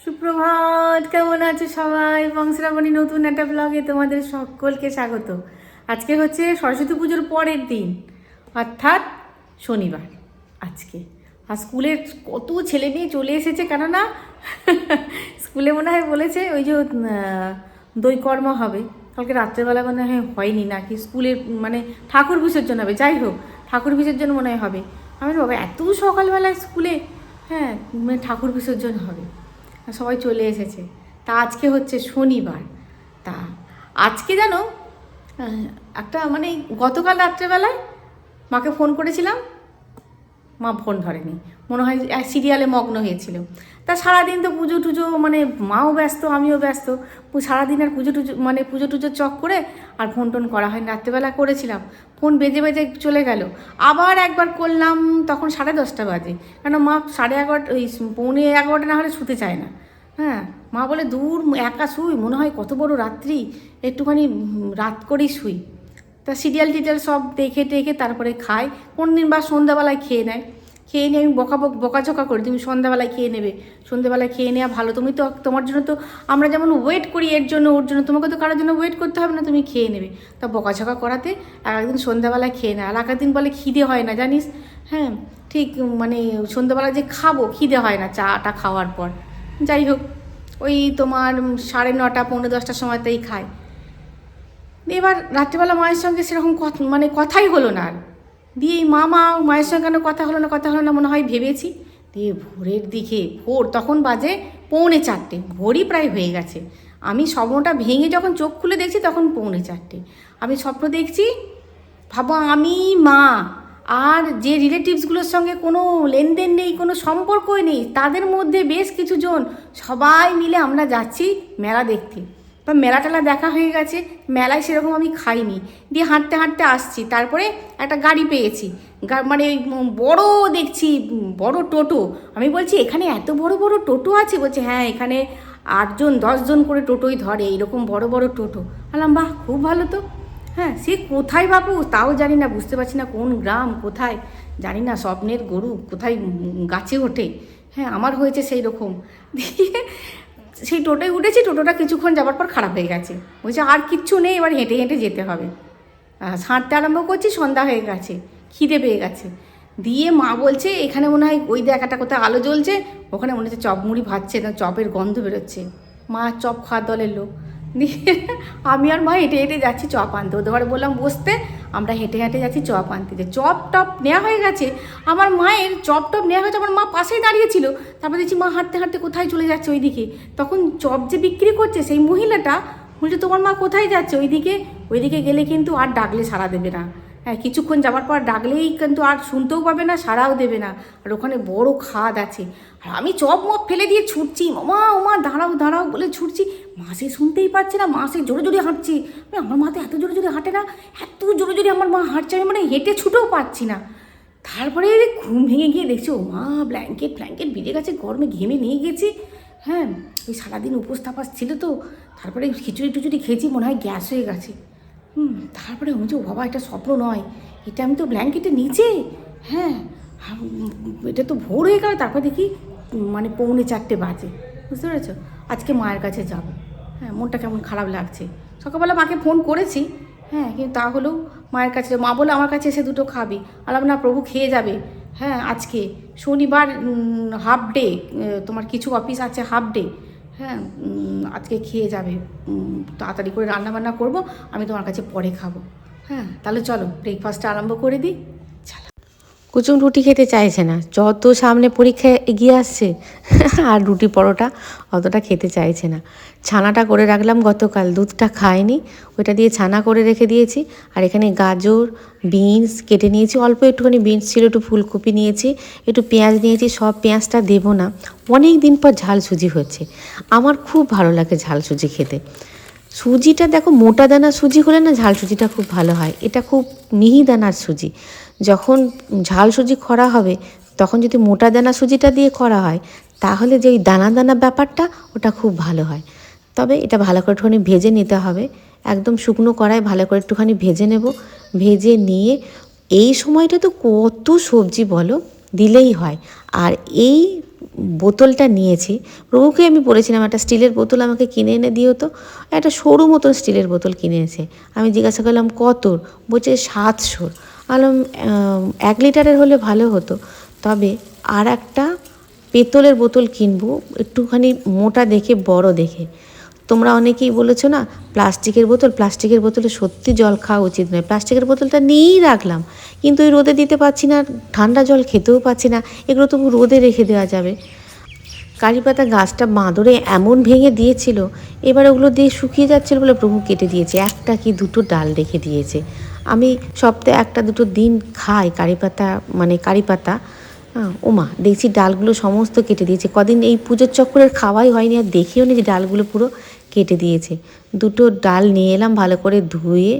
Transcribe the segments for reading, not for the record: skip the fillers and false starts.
সুপ্রভাত, কেমন আছে সবাই? বংশরাবণী নতুন একটা ব্লগে তোমাদের সকলকে স্বাগত। আজকে হচ্ছে সরস্বতী পুজোর পরের দিন, অর্থাৎ শনিবার আজকে। আর স্কুলের কত ছেলে মেয়ে চলে এসেছে, কেননা স্কুলে মনে হয় বলেছে ওই যে দৈকর্ম হবে কালকে রাত্রেবেলা, মনে হয় হয়নি নাকি স্কুলের, মানে ঠাকুর বিসর্জন হবে। যাই হোক, ঠাকুর বিসর্জন মনে হয় হবে। আমি বাবা এত সকালবেলায় স্কুলে, হ্যাঁ মানে ঠাকুর বিসর্জন হবে, সবাই চলে এসেছে। তা আজকে হচ্ছে শনিবার। তা আজকে জানো, একটা মানে গতকাল রাত্রেবেলায় মাকে ফোন করেছিলাম, মা ফোন ধরেনি, মনে হয় সিরিয়ালে মগ্ন হয়েছিল। তা সারাদিন তো পুজো টুজো, মানে মাও ব্যস্ত আমিও ব্যস্ত, সারাদিন আর পুজো টুজো মানে পুজো টুজো চক করে আর ফোন টোন করা হয়নি। রাত্রেবেলা করেছিলাম, ফোন বেজে বেজে চলে গেল। আবার একবার করলাম, তখন 10:30 বাজে, কেন মা 11:30 ওই 11:45 না হলে শুতে চায় না। হ্যাঁ, মা বলে দূর একা শুই, মনে হয় কত বড় রাত্রি, একটুখানি রাত করেই শুই। তা সিরিয়াল টিরিয়াল সব দেখে টেখে তারপরে খাই। কোন দিন বা সন্ধ্যাবেলায় খেয়ে নেয়, খেয়ে নিয়ে আমি বকাঝকা করি, তুমি সন্ধ্যাবেলায় খেয়ে নেবে, সন্ধ্যাবেলায় খেয়ে নেওয়া ভালো, তুমি তো, তোমার জন্য তো আমরা যেমন ওয়েট করি এর জন্য ওর জন্য, তোমাকে তো কারোর জন্য ওয়েট করতে হবে না, তুমি খেয়ে নেবে। তা বকাঝকা করাতে একদিন সন্ধ্যাবেলায় খেয়ে নেয়, আর একদিন বলে খিদে হয় না জানিস। হ্যাঁ ঠিক, মানে সন্ধ্যাবেলা যে খাবো খিদে হয় না চাটা খাওয়ার পর। যাই হোক, ওই তোমার 9:30 10:45 সময়তেই খায়। এবার রাত্রিবেলা মায়ের সঙ্গে সেরকম মানে কথাই হলো না আর। দিয়ে এই মায়ের সঙ্গে কেন কথা হলো না মনে হয় ভেবেছি। দিয়ে ভোরের দিকে, ভোর তখন বাজে 3:45, ভোরই প্রায় হয়ে গেছে। আমি স্বপ্নটা ভেঙে যখন চোখ খুলে দেখছি তখন 3:45। আমি স্বপ্ন দেখছি, ভাবো আমি মা আর যে রিলেটিভসগুলোর সঙ্গে কোনো লেনদেন নেই, কোনো সম্পর্কই নেই, তাদের মধ্যে বেশ কিছু জন সবাই মিলে আমরা যাচ্ছি মেলা দেখতে। বা মেলা টেলা দেখা হয়ে গেছে, মেলায় সেরকম আমি খাইনি। দিয়ে হাঁটতে হাঁটতে আসছি, তারপরে একটা গাড়ি পেয়েছি, মানে বড় দেখছি, বড় টোটো। আমি বলছি এখানে এত বড় বড় টোটো আছে? বলছে হ্যাঁ, এখানে 8জন 10জন করে টোটোই ধরে, এরকম বড় বড় টোটো। বললাম বাহ, খুব ভালো তো। হ্যাঁ, সে কোথায় বাপু তাও জানি না, বুঝতে পারছি না কোন গ্রাম কোথায় জানি না, স্বপ্নের গরু কোথায় গাছে ওঠে। হ্যাঁ, আমার হয়েছে সেই রকম। দিয়ে সেই টোটোয় উঠেছি, টোটোটা কিছুক্ষণ যাবার পর খারাপ হয়ে গেছে। বলছে আর কিচ্ছু নেই, এবার হেঁটে হেঁটে যেতে হবে। হাঁটতে আরম্ভ করছি, সন্ধ্যা হয়ে গেছে, খিদে পেয়ে গেছে। দিয়ে মা বলছে এখানে মনে হয় ওই দেখ একটা কোথায় আলো জ্বলছে, ওখানে মনে হচ্ছে চপ মুড়ি ভাজছে, না চপের গন্ধ বেরোচ্ছে। মা চপ খাওয়ার দলের লোক। দিয়ে আমি আর মা হেঁটে হেঁটে যাচ্ছি চপ আনতে, ওদের ঘরে বললাম বসতে, আমরা হেঁটে হেঁটে যাচ্ছি চপ আনতে। যে চপ টপ নেওয়া হয়ে গেছে, আমার মায়ের চপ টপ নেওয়া হয়েছে, আমার মা পাশেই দাঁড়িয়েছিল। তারপর দেখছি মা হাঁটতে হাঁটতে কোথায় চলে যাচ্ছে ওইদিকে। তখন চপ যে বিক্রি করছে সেই মহিলাটা বলছে তোমার মা কোথায় যাচ্ছে? ওইদিকে গেলে কিন্তু আর ডাকলে সাড়া দেবে না। হ্যাঁ, কিছুক্ষণ যাওয়ার পর ডাকলেই কিন্তু আর শুনতেও পাবে না, সাড়াও দেবে না। আর ওখানে বড় খাদ আছে। আর আমি চপ মপ ফেলে দিয়ে ছুটছি, ওমা দাঁড়াও দাঁড়াও বলে ছুটছি। মা সে শুনতেই পাচ্ছে না, মা সে জোরে জোরে হাঁটছে। আমার মা তো এত জোরে জোরে হাঁটে না, এত জোরে জোরে আমার মা হাঁটছে, আমি মানে হেঁটে ছুটেও পারছি না। তারপরে ঘুম ভেঙে গিয়ে দেখছি ও মা ব্ল্যাঙ্কেট ভিজে গেছে, গরমে ঘেমে নিয়ে গেছি। হ্যাঁ, ওই সারাদিন উপোস তাপাস ছিল তো, তারপরে খিচুড়ি টুচুড়ি খেয়েছি, মনে হয় গ্যাস হয়ে গেছে। তারপরে বলছি ও বাবা, এটা স্বপ্ন নয়, এটা আমি তো ব্ল্যাঙ্কেটের নিচে। হ্যাঁ, এটা তো ভোর হয়ে গেল। তারপর দেখি মানে 3:45 বাজে, বুঝতে পেরেছো? আজকে মায়ের কাছে যাব। হ্যাঁ, মনটা কেমন খারাপ লাগছে। সকালবেলা মাকে ফোন করেছি, হ্যাঁ, কিন্তু তা হলেও মায়ের কাছে, মা বলে আমার কাছে এসে দুটো খাবি। আলাম না, প্রভু খেয়ে যাবে। হ্যাঁ, আজকে শনিবার, হাফ ডে, তোমার কিছু অফিস আছে হাফ ডে। হ্যাঁ, আজকে খেয়ে যাবে, তাড়াতাড়ি করে রান্নাবান্না করবো, আমি তোমার কাছে পরে খাবো। হ্যাঁ, তাহলে চলো ব্রেকফাস্টটা আরম্ভ করে দিই। কুচুম রুটি খেতে চাইছে না, যত সামনে পরীক্ষা এগিয়ে আসছে আর রুটি পরোটা অতটা খেতে চাইছে না। ছানাটা করে রাখলাম গতকাল, দুধটা খায়নি, ওইটা দিয়ে ছানা করে রেখে দিয়েছি। আর এখানে গাজর বিনস কেটে নিয়েছি, অল্প একটুখানি বিনস ছিল, একটু ফুলকপি নিয়েছি, একটু পেঁয়াজ নিয়েছি। সব পেঁয়াজটা দেবো না, অনেক দিন পর ঝাল সুজি হচ্ছে, আমার খুব ভালো লাগে ঝাল সুজি খেতে। সুজিটা দেখো, মোটা দানার সুজি হলে না ঝাল সুজিটা খুব ভালো হয়, এটা খুব মিহি দানার সুজি। যখন ঝাল সুজি করা হবে তখন যদি মোটা দানা সুজিটা দিয়ে করা হয় তাহলে যে ওই দানা দানা ব্যাপারটা ওটা খুব ভালো হয়। তবে এটা ভালো করে একটুখানি ভেজে নিতে হবে, একদম শুকনো কড়াই ভালো করে একটুখানি ভেজে নেব। ভেজে নিয়ে এই সময়টা তো কত সবজি বলো দিলেই হয়। আর এই বোতলটা নিয়েছি, প্রভুকে আমি বলেছিলাম একটা স্টিলের বোতল আমাকে কিনে এনে দিও, তো একটা সরু মতন স্টিলের বোতল কিনে এনেছে। আমি জিজ্ঞাসা করলাম কতর, বলছে 700। বললাম 1 লিটারের হলে ভালো হতো, তবে আর একটা পেতলের বোতল কিনবো, একটুখানি মোটা দেখে, বড় দেখে। তোমরা অনেকেই বলেছো না প্লাস্টিকের বোতলে সত্যি জল খাওয়া উচিত নয়। প্লাস্টিকের বোতলটা নিয়েই রাখলাম, কিন্তু ওই রোদে দিতে পারছি না, ঠান্ডা জল খেতেও পাচ্ছি না। এগুলো তবু রোদে রেখে দেওয়া যাবে। কারি পাতা গাছটা বাঁদরে এমন ভেঙে দিয়েছিল, এবার ওগুলো দিয়ে শুকিয়ে যাচ্ছিলো বলে প্রভু কেটে দিয়েছে, একটা কি দুটো ডাল রেখে দিয়েছে। আমি সপ্তাহে একটা দুটো দিন খাই কারি পাতা। ওমা, দেখছি ডালগুলো সমস্ত কেটে দিয়েছে। কদিন এই পুজোর চক্করের খাওয়াই হয়নি, আর দেখেও নি যে ডালগুলো পুরো কেটে দিয়েছে। দুটো ডাল নিয়ে এলাম, ভালো করে ধুয়ে।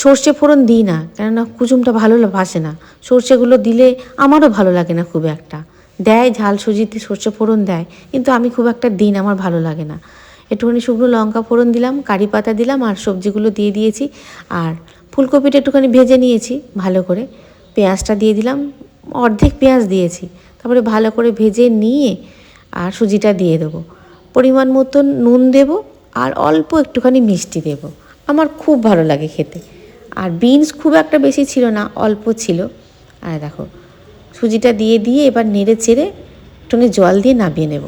সর্ষে ফোড়ন দিই না, কেননা কুচুমটা ভালো বাসে না। সর্ষেগুলো দিলে আমারও ভালো লাগে না খুব একটা। দেয় ঝাল সুজিতে সর্ষে ফোড়ন দেয়, কিন্তু আমি খুব একটা দিই না, আমার ভালো লাগে না। একটুখানি শুকনো লঙ্কা ফোড়ন দিলাম, কারি পাতা দিলাম, আর সবজিগুলো দিয়ে দিয়েছি। আর ফুলকপিটা একটুখানি ভেজে নিয়েছি ভালো করে, পেঁয়াজটা দিয়ে দিলাম, অর্ধেক পেঁয়াজ দিয়েছি। তারপরে ভালো করে ভেজে নিয়ে আর সুজিটা দিয়ে দেবো, পরিমাণ মতন নুন দেবো, আর অল্প একটুখানি মিষ্টি দেবো। আমার খুব ভালো লাগে খেতে। আর বিনস খুব একটা বেশি ছিল না, অল্প ছিল। আর দেখো সুজিটা দিয়ে এবার নেড়ে চেড়ে একটুখানি জল দিয়ে নামিয়ে নেব।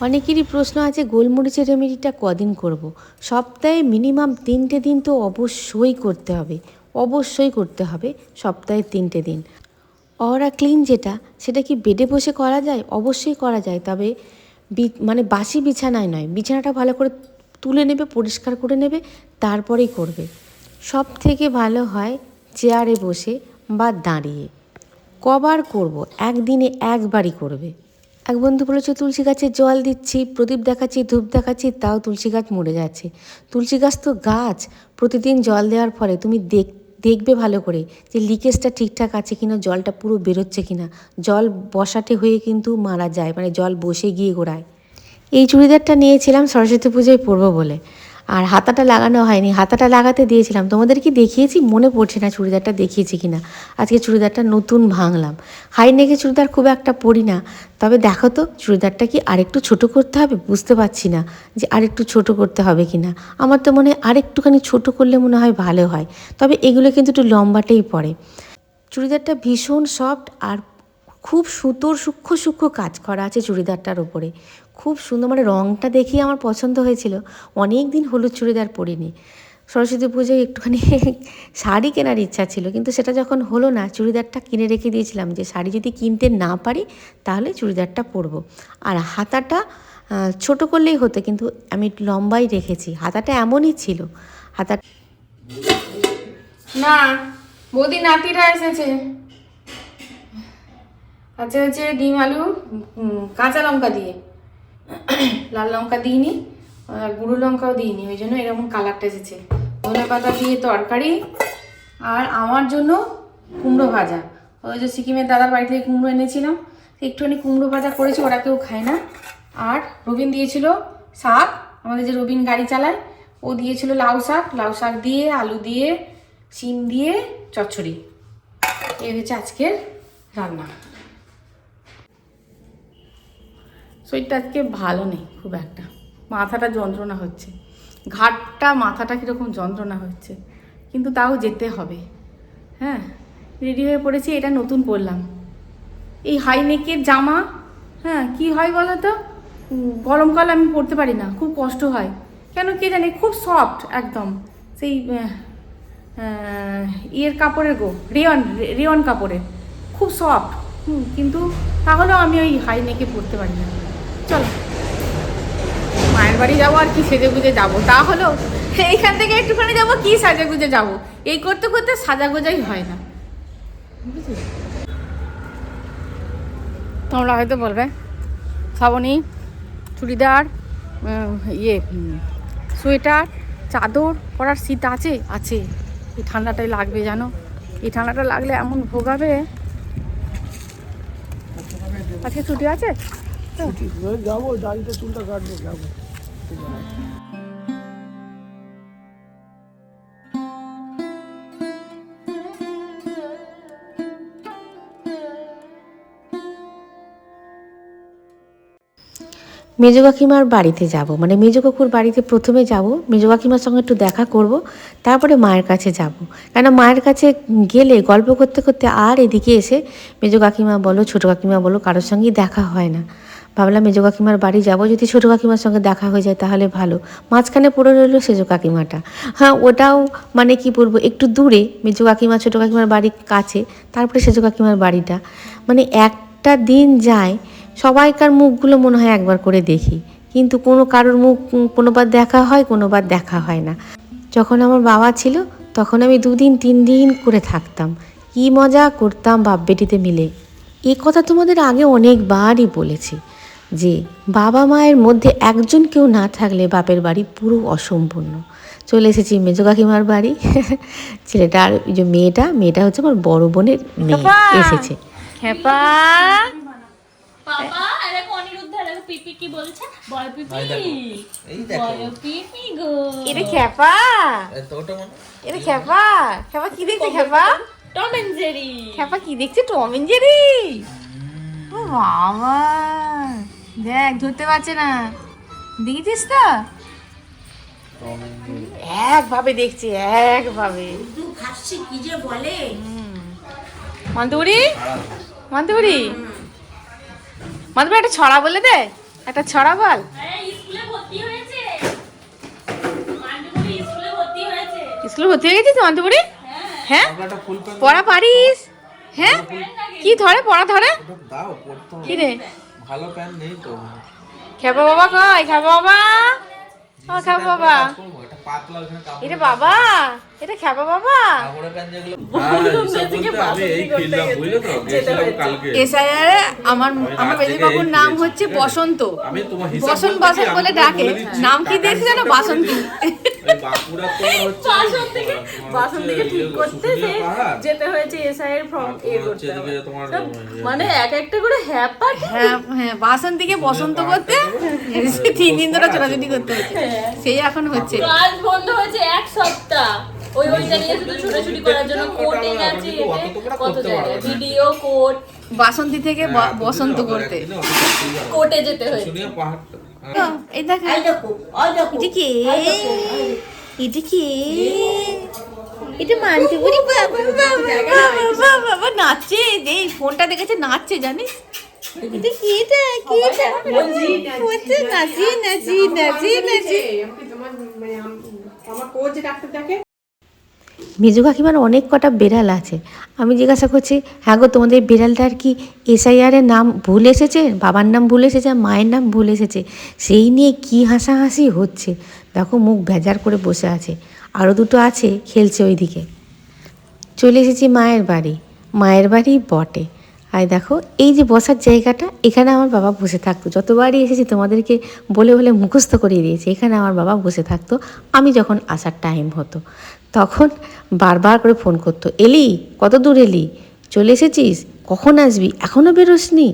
অনেকেরই প্রশ্ন আছে গোলমরিচের রেমেডিটা কদিন করব। সপ্তাহে মিনিমাম 3টে দিন তো অবশ্যই করতে হবে, সপ্তাহে 3টে দিন। অরা ক্লিন সেটা কি বেডে বসে করা যায়? অবশ্যই করা যায়, তবে বাসি বিছানায় নয়। বিছানাটা ভালো করে তুলে নেবে, পরিষ্কার করে নেবে, তারপরেই করবে। সব থেকে ভালো হয় চেয়ারে বসে বা দাঁড়িয়ে। কবার করব? একদিনে একবারই করবে। এক বন্ধু বলেছে তুলসী গাছে জল দিচ্ছি, প্রদীপ দেখাচ্ছি, ধূপ দেখাচ্ছি, তাও তুলসী গাছ মরে যাচ্ছে। তুলসী গাছ তো গাছ, প্রতিদিন জল দেওয়ার ফলে তুমি দেখবে ভালো করে যে লিকেজটা ঠিকঠাক আছে কিনা, জলটা পুরো বেরোচ্ছে কিনা। জল বসাটে হয়ে কিন্তু মারা যায়, জল বসে গিয়ে গোড়ায়। এই চুড়িদারটা নিয়েছিলাম সরস্বতী পুজোয় পরবো বলে, আর হাতাটা লাগানো হয়নি, হাতাটা লাগাতে দিয়েছিলাম। তোমাদের কি দেখিয়েছি মনে পড়ছে না চুড়িদারটা দেখিয়েছি কিনা। আজকে চুড়িদারটা নতুন ভাঙলাম। হাই নেকে চুড়িদার খুব একটা পরি না, তবে দেখো তো চুড়িদারটা কি আরেকটু ছোট করতে হবে, বুঝতে পারছি না যে আরেকটু ছোট করতে হবে কিনা। আমার তো মনে হয় আরেকটুখানি ছোট করলে মনে হয় ভালো হয়, তবে এগুলো কিন্তু একটু লম্বাটেই পড়ে। চুড়িদারটা ভীষণ সফট, আর খুব সুতোর সূক্ষ্ম কাজ করা আছে চুড়িদারটার ওপরে। খুব সুন্দর, রঙটা দেখেই আমার পছন্দ হয়েছিল। অনেক দিন হলুদ চুড়িদার পরিনি। সরস্বতী পুজোয় একটুখানি শাড়ি কেনার ইচ্ছা ছিল, কিন্তু সেটা যখন হলো না, চুড়িদারটা কিনে রেখে দিয়েছিলাম যে শাড়ি যদি কিনতে না পারি তাহলে চুড়িদারটা পরবো। আর হাতাটা ছোট করলেই হতো, কিন্তু আমি লম্বাই রেখেছি। হাতাটা এমনই ছিল হাতা। না, বৌদি নাতিরা এসেছে। আচ্ছা হচ্ছে ডিম আলু কাঁচা লঙ্কা দিয়ে, লাল লঙ্কা দিইনি, আর গুঁড়ো লঙ্কাও দিইনি, ওই জন্য এরকম কালারটা এসেছে। ধনে পাতা দিয়ে তরকারি, আর আমার জন্য কুমড়ো ভাজা। ওই যে সিকিমের দাদার বাড়ি থেকে কুমড়ো এনেছিলাম, একটুখানি কুমড়ো ভাজা করেছি, ওরা কেউ খায় না। আর রবিন দিয়েছিল শাক, আমাদের যে রবিন গাড়ি চালায়, ও দিয়েছিল লাউ শাক দিয়ে, আলু দিয়ে, শিম দিয়ে চচ্চড়ি। এই হচ্ছে আজকের রান্না। শরীরটা আজকে ভালো নেই খুব একটা, মাথাটা যন্ত্রণা হচ্ছে, মাথাটা কীরকম যন্ত্রণা হচ্ছে, কিন্তু তাও যেতে হবে। হ্যাঁ, রেডি হয়ে পড়েছি। এটা নতুন পরলাম, এই হাই নেকের জামা। হ্যাঁ, কি হয় বলো তো, গরমকাল আমি পরতে পারি না, খুব কষ্ট হয়। কেন কে জানি, খুব সফট একদম, সেই ইয়ের কাপড়ের রেয়ন কাপড়ের, খুব সফট। কিন্তু তাহলেও আমি ওই হাই নেকে পরতে পারি না। চলো মায়ের বাড়ি যাবো, আর কি সেজে গুজে যাবো, তাহলেও এইখান থেকে একটুখানি যাবো, কি সাজে গুজে যাবো, এই করতে করতে সাজা গোজাই হয় না, বুঝলি। তোমরা হয়তো বলবে শ্রাবণী চুড়িদার, সোয়েটার, চাদর পরার শীত আছে। এই ঠান্ডাটাই লাগবে জানো, এই ঠান্ডাটা লাগলে এমন ভোগাবে। আজকে ছুটি আছে, যাবো, দাড়িটা চুলটা কাটবো, যাবো। মেজো কাকিমার বাড়িতে যাব, মানে মেজো কাকুর বাড়িতে প্রথমে যাব, মেজো কাকিমার সঙ্গে একটু দেখা করব, তারপরে মায়ের কাছে যাব। কেন মায়ের কাছে গেলে গল্প করতে করতে আর এদিকে এসে মেজো কাকিমা বলো ছোটো কাকিমা বলো কারোর সঙ্গেই দেখা হয় না। ভাবলাম মেজো কাকিমার বাড়ি যাব, যদি ছোটো কাকিমার সঙ্গে দেখা হয়ে যায় তাহলে ভালো। মাঝখানে পড়ে রইলো সেজো কাকিমাটা। হ্যাঁ, ওটাও মানে কি বলবো, একটু দূরে মেজো কাকিমা ছোটো কাকিমার বাড়ির কাছে, তারপরে সেজো কাকিমার বাড়িটা। মানে একটা দিন যায়, সবাইকার মুখগুলো মনে হয় একবার করে দেখি, কিন্তু কোনো কারোর মুখ কোনোবার দেখা হয়, কোনোবার দেখা হয় না। যখন আমার বাবা ছিল তখন আমি 2 দিন 3 দিন করে থাকতাম, কী মজা করতাম বাপ বেটিতে মিলে। এই কথা তোমাদের আগে অনেকবারই বলেছি যে বাবা মায়ের মধ্যে একজন কেউ না থাকলে বাপের বাড়ি পুরো অসম্পূর্ণ। চলে এসেছি মেজো কাকিমার বাড়ি। ছেলেটা আর ওই যে মেয়েটা হচ্ছে আমার বড় বোনের মেয়ে এসেছে। খেপা বাবা দেখো অনিরুদ্ধ দেখো পিপি কি বলছে, বল পিপি এই দেখো বল পিপি গো। এটা খেপা, তোটা মনে এটা খেপা, খেপা কি দেখছে খেপা? Tom and Jerry. খেপা কি দেখছে? Tom and Jerry. ও বাবা, দেখ ধরতে পারছে না, দেখেছিস তো? একভাবে দেখছি, একভাবে। মান্তুরি মান্তুরি মান্তুরি একটা ছড়া বলে দে, একটা ছড়া বল। স্কুলে ভর্তি হয়েছে, মান্ডুরি স্কুলে ভর্তি হয়েছে। স্কুলে ভর্তি হয়ে গেছিস মান্তুরি? হ্যাঁ, একটা ফুল প্যান্ট পড়া পারিস? হ্যাঁ, কি ধরে পড়া ধরে? দাও পড়তো। কি রে ভালো প্যান্ট নেই তো। খেপা বাবা কই? খেপা বাবা, ও খেপা বাবা, এটা পাতলা ওখানে কাপড়। এটা বাবা, এটা খেপা বাবা। কাপড়ের প্যান্ট যেগুলো আমি এই কিনলাম বুঝলে তো, গেছিলাম কালকে। এসআইআরে আমার বেজি বাবুর নাম হচ্ছে বসন্ত। আমি তোমার হিসাব বসন্ত বলতে কি, বসন্ত বলে আমি ডাকে। বলে দিচ্ছি, নাম কি টাকা দেখছি জানো? হিসাব বাসন্তী। এই বাঁকুড়া তো হচ্ছে বাসন্তীকে ঠিক করতে শুশুনিয়া পাহাড়। যেতে হয়েছে এসআইআর ফর্ম আর তোমার হচ্ছে এদিকে তোমার মানে এক একটা করে হ্যাপা। হ্যাঁ হ্যাঁ, বাসন্তীকে বসন্ত করতে 3 দিন ধরে ছোটাছুটি করতে হচ্ছে, সেই এখন হচ্ছে। কাজ বন্ধ হয়েছে 1 সপ্তাহ। ওইটা নিয়ে শুধু ছোটাছুটি করার জন্য কোর্টে গেছে, কত জায়গায় ভিডিও কোর্ট, বাসন্তী থেকে বসন্ত করতে কোর্টে যেতে হয়েছে। শুশুনিয়া পাহাড়। এই দেখো, এটা কি? এটা কি? এটা মানতে বলি বাবা নাচছে, এই ফোনটা দেখেছে নাচছে জানিস? এটা কি? এটা কি? এটা হচ্ছে নাচি নাচি নাচি নাচি। মেজো কাকিমার অনেক কটা বেড়াল আছে। আমি জিজ্ঞাসা করছি, হ্যাঁ গো তোমাদের বেড়ালটার কি এসআইআরের নাম ভুল এসেছে, বাবার নাম ভুল এসেছে, মায়ের নাম ভুল এসেছে? সেই নিয়ে কি হাসাহাসি হচ্ছে। দেখো মুখ ভেজার করে বসে আছে, আরও দুটো আছে খেলছে ওইদিকে। চলে এসেছি মায়ের বাড়ি বটে। আর দেখো এই যে বসার জায়গাটা, এখানে আমার বাবা বসে থাকতো। যতবারই এসেছি তোমাদেরকে বলে বলে মুখস্থ করিয়ে দিয়েছি, এখানে আমার বাবা বসে থাকতো। আমি যখন আসার টাইম হতো তখন বারবার করে ফোন করতো, এলি? কত দূর এলি? চলে এসেছিস? কখন আসবি? এখনও বেরোসনি?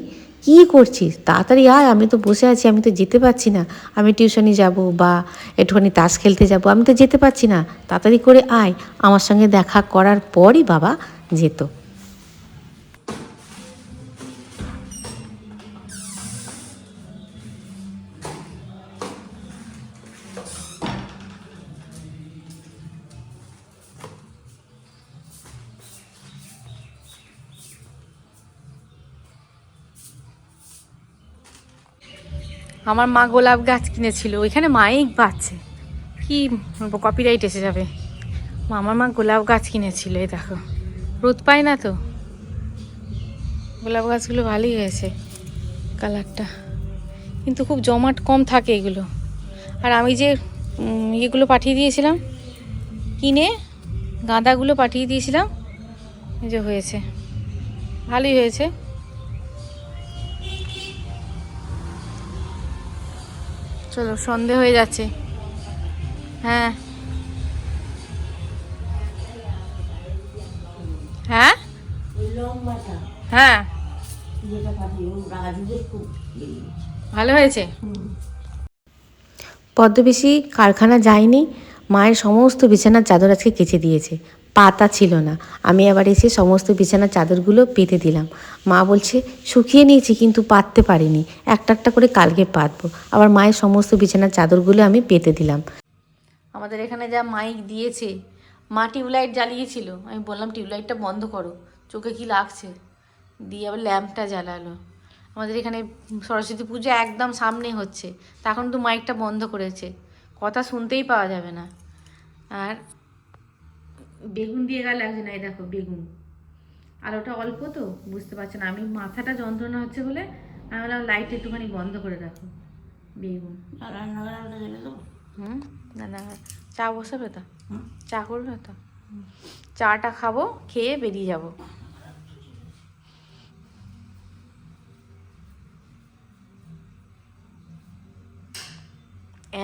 কী করছিস? তাড়াতাড়ি আয়, আমি তো বসে আছি, আমি তো যেতে পারছি না। আমি টিউশনি যাব বা একটুখানি তাস খেলতে যাব, আমি তো যেতে পারছি না। তাড়াতাড়ি করে আয়। আমার সঙ্গে দেখা করার পরই বাবা যেত। আমার মা গোলাপ গাছ কিনেছিল, ওইখানে মাইক বাজছে, কি কপিরাইট এসে যাবে। আমার মা গোলাপ গাছ কিনেছিল, এই দেখো রোদ পায় না তো, গোলাপ গাছগুলো ভালোই হয়েছে কালারটা, কিন্তু খুব জমাট কম থাকে এগুলো। আর আমি যে ইয়েগুলো পাঠিয়ে দিয়েছিলাম কিনে, গাঁদাগুলো পাঠিয়ে দিয়েছিলাম, এই যে হয়েছে, ভালোই হয়েছে। চলো, সন্ধে হয়ে যাচ্ছে। হ্যাঁ হ্যাঁ হ্যাঁ, ভালো হয়েছে। পদ্মবেশী কারখানা যায়নি, মায়ের সমস্ত বিছানার চাদর আজকে কেচে দিয়েছে। পাতা ছিল না। আমি আবার এসে সমস্ত বিছানার চাদরগুলো পেতে দিলাম। মা বলছে শুকিয়ে নিয়েছি কিন্তু পাততে পারিনি, একটা একটা করে কালকে পাতবো। আবার মায়ের সমস্ত বিছানার চাদরগুলো আমি পেতে দিলাম। আমাদের এখানে যা মাইক দিয়েছে, মা টিউবলাইট জ্বালিয়েছিল, আমি বললাম টিউবলাইটটা বন্ধ করো, চোখে কি লাগছে, দিয়ে আবার ল্যাম্পটা জ্বালালো। আমাদের এখানে সরস্বতী পুজো একদম সামনে হচ্ছে, তখন তো মাইকটা বন্ধ করেছে, কথা শুনতেই পাওয়া যাবে না। আর বেগুন দিয়ে গা লাগছে না, এই দেখো বেগুন, আলোটা অল্প তো বুঝতে পারছে না। আমি মাথাটা যন্ত্রণা হচ্ছে বলে আমি বললাম লাইট একটুখানি বন্ধ করে রাখো। বেগুন না না, চা বসাবে তো, চা করবে তো, চাটা খাবো, খেয়ে বেরিয়ে যাব।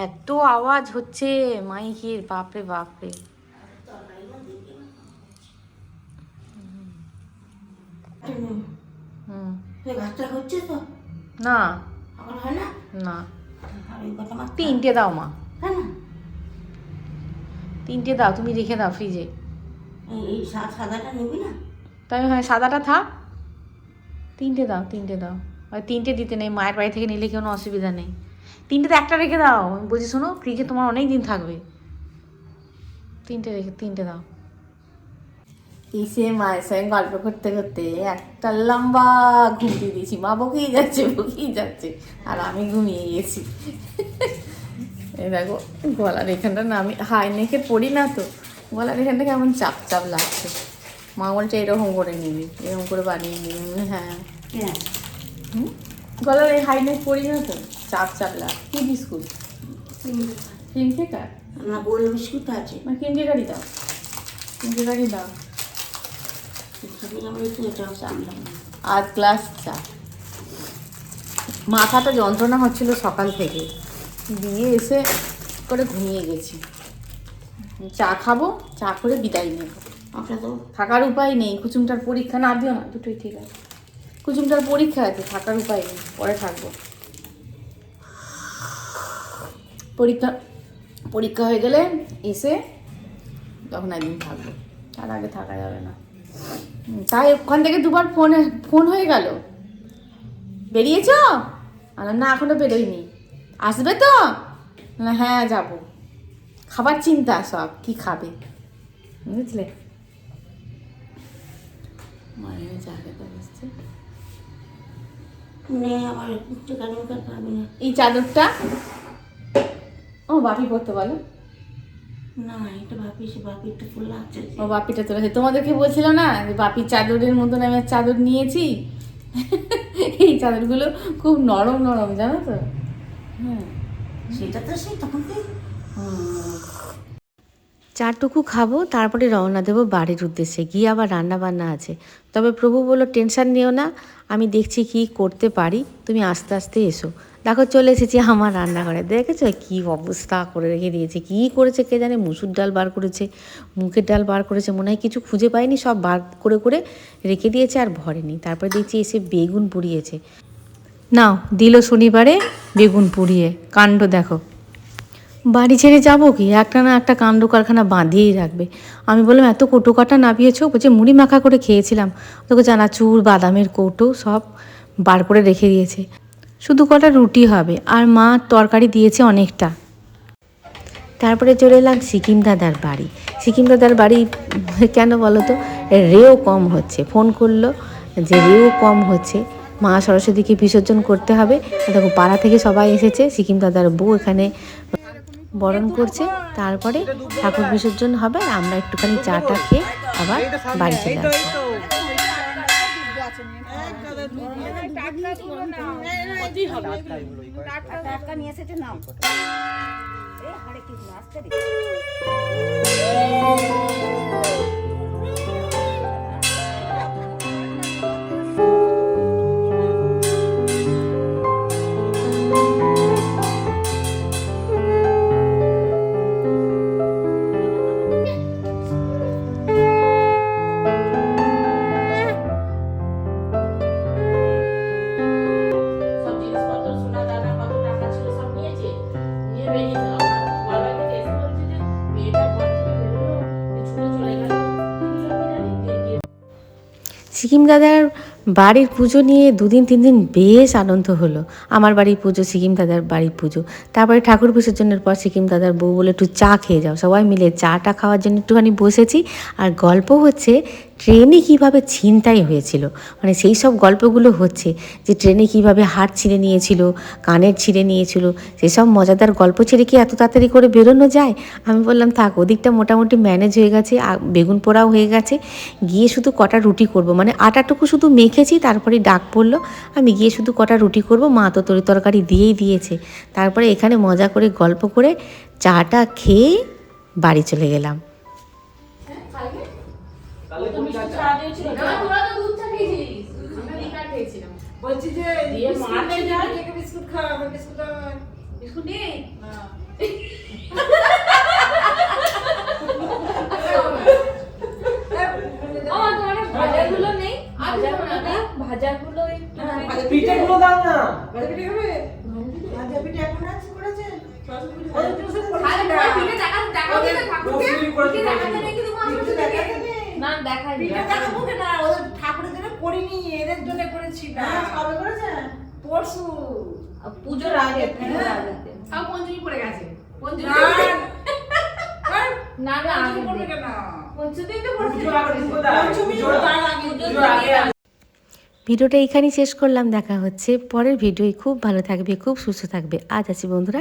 এত আওয়াজ হচ্ছে মাইকের, বাপরে বাপরে। না না, তিনটে দাও মা, তিনটে দাও, তুমি রেখে দাও ফ্রিজে। সাদাটা নিবি না? তাই হ্যাঁ, সাদাটা থাক, তিনটে দাও, তিনটে দাও। আর তিনটে দিতে নেই, মায়ের বাড়ি থেকে নিলে কোনো অসুবিধা নেই। তিনটে তো একটা রেখে দাও, আমি বলছি শোনো, ফ্রিজে তোমার অনেক দিন থাকবে। তিনটে দাও। এসে মায়ের সঙ্গে গল্প করতে করতে একটা লম্বা ঘুম দিয়ে দিয়েছি। মা বকেই যাচ্ছে আর আমি ঘুমিয়ে গেছি। এই দেখো গলার এখানটা না, আমি হাই নেকে পড়ি না তো, গলার এখানটা কেমন চাপ চাপ লাগছে। মা বলছে এরকম করে নিবি, এরকম করে বানিয়ে নিবি। হ্যাঁ গলার এই হাই নেক পড়ি না তো, চাপ চাপ লাগ। কি বিস্কুট? ক্রিম কেকার না, গোল বিস্কুট আছে। ক্রিম কেকারই দাও, ক্রিম কেকারই দাও। আধ গ্লাস চা। মাথাটা যন্ত্রণা হচ্ছিল সকাল থেকে, দিয়ে এসে করে ঘুমিয়ে গেছি। চা খাবো, চা করে বিদায় নেব। আপনার তো থাকার উপায় নেই, কুচুমটার পরীক্ষা। না দিও না, দুটোই ঠিক আছে। কুচুমটার পরীক্ষা আছে, থাকার উপায় নেই, পরে থাকবো। পরীক্ষা হয়ে গেলে এসে তখন একদিন থাকবো, তার আগে থাকা যাবে না। তাই ওখান থেকে দুবার ফোন হয়ে গেল, বেরিয়েছ? না এখনো বেরোয়নি। আসবে তো? না হ্যাঁ যাবো। খাবার চিন্তা সব, কি খাবে বুঝলে। মায়ের চাকে বসছে। আমার পারবে না। এই চাদরটা ও বাপি পড়তে বলো না, এটা বাপি, সে বাপি একটু ফুল লাগছে। ও বাপিটা তোলা, তোমাদেরকে বলছিল না যে বাপির চাদরের মতন আমি চাদর নিয়েছি। এই চাদরগুলো খুব নরম নরম, জানো তো। হ্যাঁ সেটা তো সেই তখন চারটুকু খাবো, তারপরে রওনা দেবো বাড়ির উদ্দেশ্যে। গিয়ে আবার রান্না বান্না আছে। তবে প্রভু বলল টেনশন নিও না, আমি দেখছি কি করতে পারি, তুমি আস্তে আস্তে এসো। দেখো চলে এসেছি আমার রান্নাঘরে। দেখেছো কি অবস্থা করে রেখে দিয়েছে, কি করেছে কে জানে। মুসুর ডাল বার করেছে, মুগের ডাল বার করেছে, মনে হয় কিছু খুঁজে পায়নি, সব বার করে করে রেখে দিয়েছে আর ভরেনি। তারপরে দেখছি এসে বেগুন পুড়িয়েছে। নাও দিল শনিবারে বেগুন পুড়িয়ে, কাণ্ড দেখো। বাড়ি ছেড়ে যাবো কি, একটা না একটা কাণ্ড কারখানা বাঁধিয়েই রাখবে। আমি বললাম এত কৌটো কাটা নাবিয়েছো? বলছে মুড়ি মাখা করে খেয়েছিলাম। তোকে চানাচুর বাদামের কৌটো সব বার করে রেখে দিয়েছে, শুধু কটা রুটি হবে, আর মা তরকারি দিয়েছে অনেকটা। তারপরে চলে এলাম সিকিম দাদার বাড়ি। সিকিম দাদার বাড়ি কেন বলো তো, রেও কম হচ্ছে। ফোন করলো যে রেও কম হচ্ছে, মা সরস্বতীকে বিসর্জন করতে হবে। দেখো পাড়া থেকে সবাই এসেছে, সিকিম দাদার বউ এখানে বরণ করছে, তারপরে ঠাকুর বিসর্জন হবে। আর আমরা একটুখানি চাটা খেয়ে আবার বাড়ি চলে আসবো। সিকিম দাদার বাড়ির পুজো নিয়ে 2-3 দিন বেশ আনন্দ হলো। আমার বাড়ির পুজো, সিকিম দাদার বাড়ির পুজো, তারপরে ঠাকুর বিসর্জনের পর সিকিম দাদার বউ বলে একটু চা খেয়ে যাও। সবাই মিলে চাটা খাওয়ার জন্য একটুখানি বসেছি, আর গল্প হচ্ছে ট্রেনে কিভাবে ছিনতাই হয়েছিল, মানে সেই সব গল্পগুলো হচ্ছে যে ট্রেনে কিভাবে হাত ছিঁড়ে নিয়েছিল, কানের ছিঁড়ে নিয়েছিল, সেসব মজাদার গল্প ছেড়ে কি এত তাড়াতাড়ি করে বেরোনো যায়? আমি বললাম থাক, ওদিকটা মোটামুটি ম্যানেজ হয়ে গেছে, বেগুন পোড়াও হয়ে গেছে, গিয়ে শুধু কটা রুটি করব, মানে আটাটুকু শুধু মেখেছি, তারপরে ডাক পড়লো আমি গিয়ে শুধু কটা রুটি করব, মা তো তরকারি দিয়েই দিয়েছে। তারপরে এখানে মজা করে গল্প করে চাটা খেয়ে বাড়ি চলে গেলাম। তোরা তো দুধ চা খেয়েছিলিস, আমরা লিকার খেয়েছিলাম। বলছি যে দিয়ে মাঠে যাই। বিস্কুট খাওয়া, বিস্কুট বিস্কুট নেই? আমার তো অনেক ভাজাগুলো নেই, ভাজাগুলো একটু পিঠেগুলো দাও না। ভাজা পিঠে খাবে? ভাজা পিঠে এখন আছে করেছে আরে তোমার পিঠে দেখাবি না ঠাকুরকে? পিঠে দেখাতে রেখে দেবো আমরা তো দেখে। না দেখাই পিঠে দেখাবো না, ওদের ঠাকুরের জন্য করিনি, এদের জন্য করেছি। কবে করেছে? পরশু। পুজোর আগে, পুজোর আগে। সব পঞ্চমী পড়ে গেছে। পঞ্চমী না না আগে পড়বে কেন? পঞ্চমী তো পড়ছে। ভিডিওটা এখানেই শেষ করলাম, দেখা হচ্ছে পরের ভিডিও। খুব ভালো থাকবে, খুব সুস্থ থাকবে। আজ আছি বন্ধুরা।